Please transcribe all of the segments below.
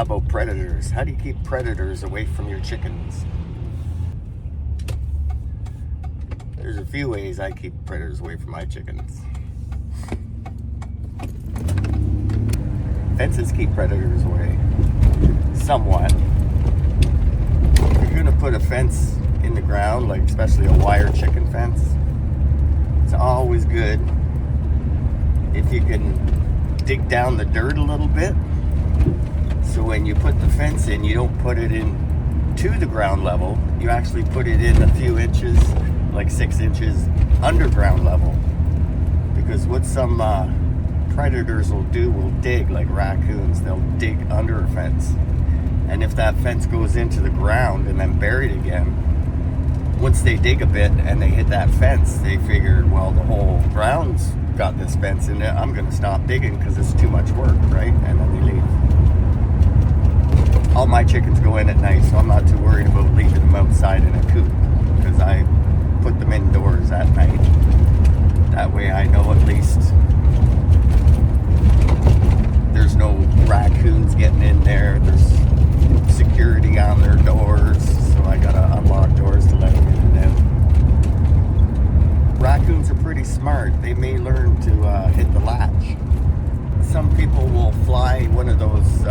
How about predators? How do you keep predators away from your chickens? There's a few ways I keep predators away from my chickens. Fences keep predators away, somewhat. If you're gonna put a fence in the ground, like especially a wire chicken fence, it's always good if you can dig down the dirt a little bit. So when you put the fence in, you don't put it in to the ground level. You actually put it in a few inches, like 6 inches underground level. Because what some predators will do, will dig, like raccoons. They'll dig under a fence. And if that fence goes into the ground and then buried again, once they dig a bit and they hit that fence, they figure, well, the whole ground's got this fence in it. I'm gonna stop digging because it's too much work, right? And then they leave. All my chickens go in at night, so I'm not too worried about leaving them outside in a coop, because I put them indoors at night. That way I know at least there's no raccoons getting in there. There's security on their doors, so I gotta unlock doors to let them in and out. Raccoons are pretty smart. They may learn to hit the latch. Some people will fly one of those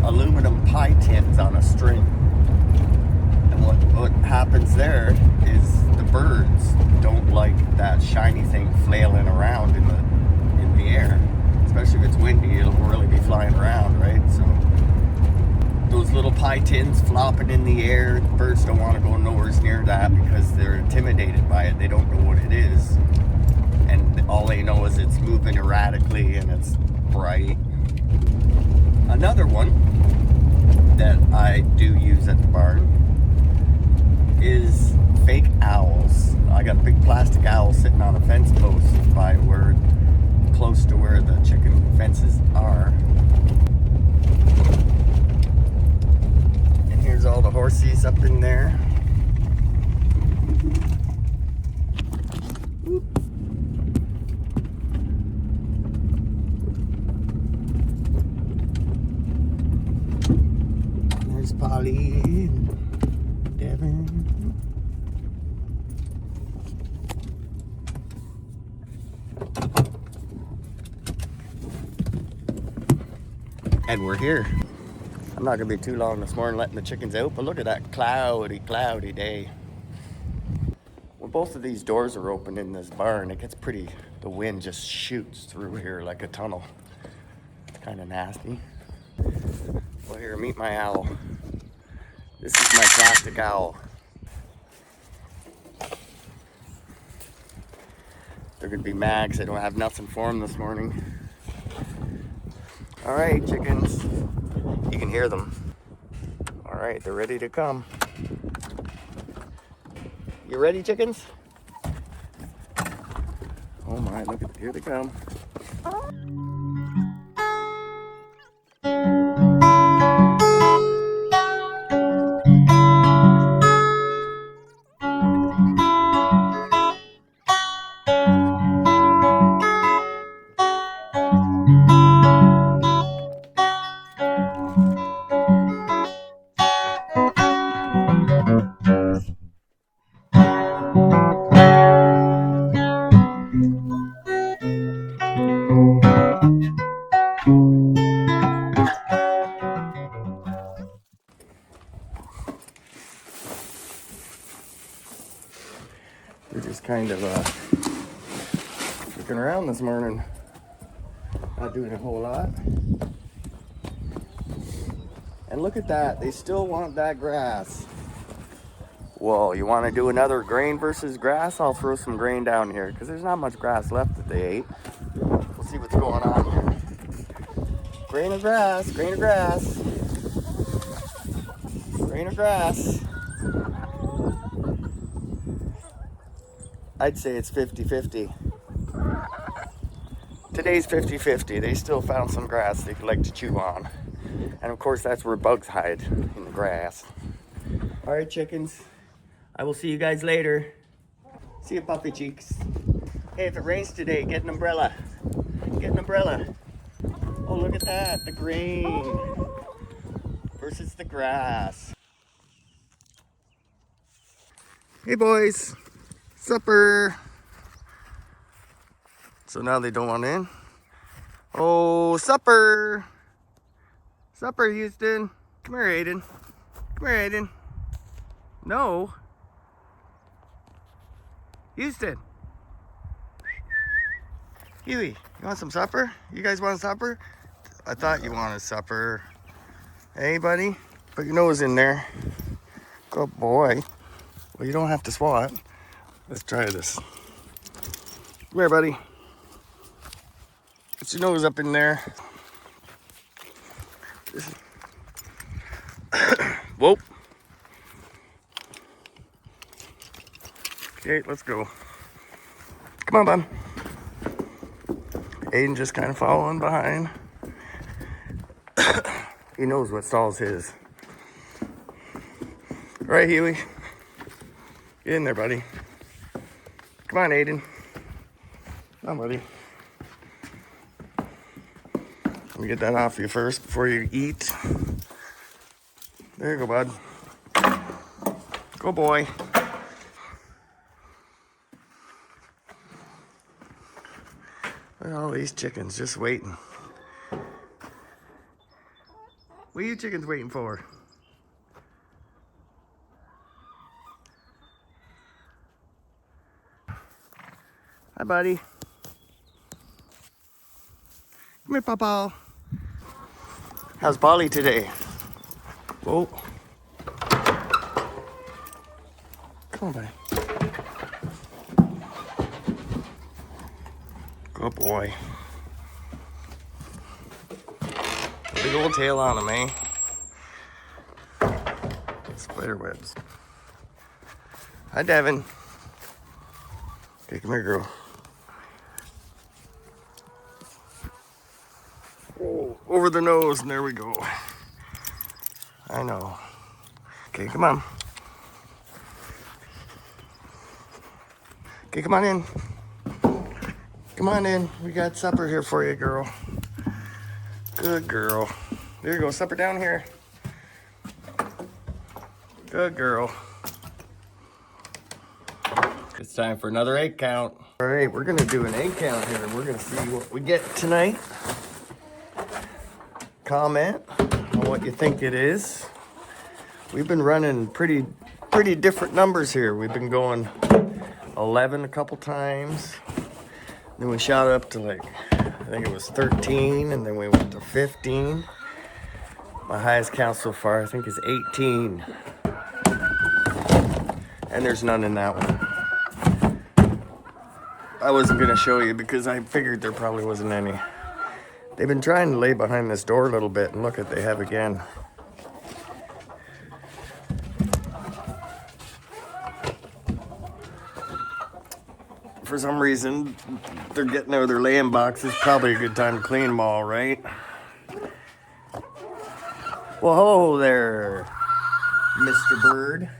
aluminum pie tins on a string. And what happens there is the birds don't like that shiny thing flailing around in the air. Especially if it's windy, it'll really be flying around, right? So those little pie tins flopping in the air, birds don't want to go nowhere near that because they're intimidated by it. They don't know what it is. And all they know is it's moving erratically and it's bright. Another one that I do use at the barn is fake owls. I got a big plastic owl sitting on a fence post by close to where the chicken fences are. And here's all the horsies up in there. Whoop. There's Polly and Devin. And we're here. I'm not gonna be too long this morning letting the chickens out, but look at that cloudy day. When both of these doors are open in this barn, it gets pretty, the wind just shoots through here like a tunnel. It's kind of nasty. Well, here, meet my owl. This is my plastic owl. They're gonna be mad because I don't have nothing for them this morning. All right, chickens. You can hear them. All right, they're ready to come. You ready, chickens? Oh my, look at, here they come. We're just kind of looking around this morning. Not doing a whole lot. And look at that, they still want that grass. Whoa, you want to do another grain versus grass? I'll throw some grain down here because there's not much grass left that they ate. We'll see what's going on here. Grain of grass, grain of grass. Grain of grass. I'd say it's 50-50. Today's 50-50. They still found some grass they like to chew on. And of course, that's where bugs hide, in the grass. All right, chickens. I will see you guys later. See you, puppy cheeks. Hey, if it rains today, get an umbrella. Get an umbrella. Oh, look at that, the grain. versus the grass. Hey boys, supper. So now they don't want in. Oh, supper. Supper, Houston. Come here, Aiden. Come here, Aiden. No. Houston. Huey, you want some supper? You guys want supper? I thought you wanted supper. Hey, buddy. Put your nose in there. Good boy. Well, you don't have to swat. Let's try this. Come here, buddy. Get your nose up in there. Whoa. Okay, let's go. Come on, bud. Aiden just kind of following behind. He knows what stall's his. All right, Huey. Get in there, buddy. Come on, Aiden. Come on, buddy. Let me get that off you first before you eat. There you go, bud. Go, boy. Look at all these chickens just waiting. What are you chickens waiting for? Hi, buddy. Come here, Papa. How's Polly today? Whoa. Come on, buddy. Good boy. Big old tail on him, eh? Spider webs. Hi, Devin. Okay, come here, girl. Oh, over the nose, and there we go. I know. Okay, come on. Okay, come on in. Come on in. We got supper here for you, girl. Good girl. There you go. Supper down here. Good girl. It's time for another egg count. All right, we're gonna do an egg count here. We're gonna see what we get tonight. Comment on what you think it is. We've been running pretty different numbers here. We've been going 11 a couple times. Then we shot up to like, I think it was 13, and then we went to 15. My highest count so far, I think, is 18. And there's none in that one. I wasn't gonna show you because I figured there probably wasn't any. They've been trying to lay behind this door a little bit, and look at they have again. For some reason, they're getting out of their laying boxes. Probably a good time to clean them all, right? Well, hello there, Mr. Bird.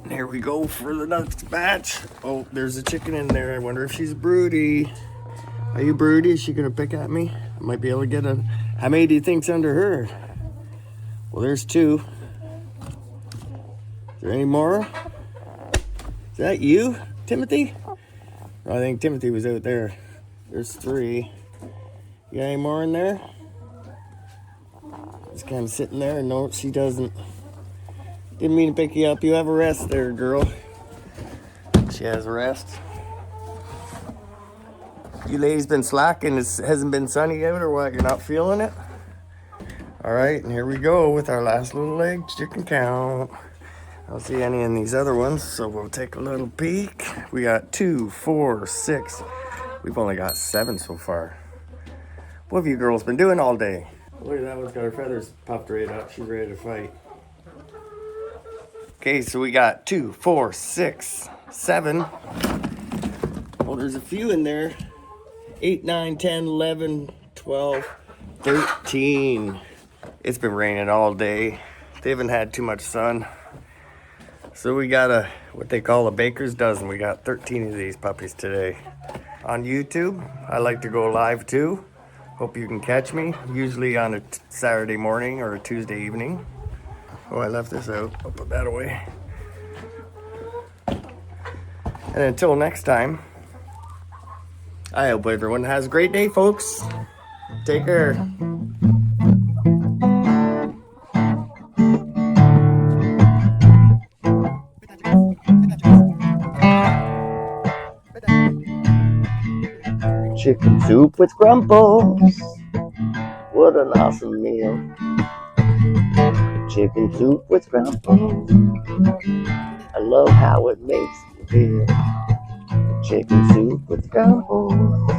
And here we go for the next batch. Oh, there's a chicken in there. I wonder if she's broody. Are you broody? Is she gonna pick at me? I might be able to get a... How many do you think's under her? Well, there's 2. Is there any more? Is that you, Timothy? I think Timothy was out there. There's 3. You got any more in there? Just kind of sitting there. No, she doesn't. Didn't mean to pick you up. You have a rest there, girl. She has a rest. You ladies been slacking. It hasn't been sunny out or what? You're not feeling it? All right, and here we go with our last little egg chicken count. I don't see any in these other ones, so we'll take a little peek. We got 2, 4, 6. We've only got 7 so far. What have you girls been doing all day? Look at that one's got her feathers puffed right up. She's ready to fight. Okay, so we got 2, 4, 6, 7. Well, there's a few in there. 8, 9, 10, 11, 12, 13. It's been raining all day. They haven't had too much sun. So we got what they call a baker's dozen. We got 13 of these puppies today. On YouTube, I like to go live too. Hope you can catch me, usually on a Saturday morning or a Tuesday evening. Oh, I left this out. I'll put that away. And until next time, I hope everyone has a great day, folks. Take care. Chicken soup with Grumbles. What an awesome meal. Chicken soup with Grumbles. I love how it makes me feel. Chicken soup with Grumbles.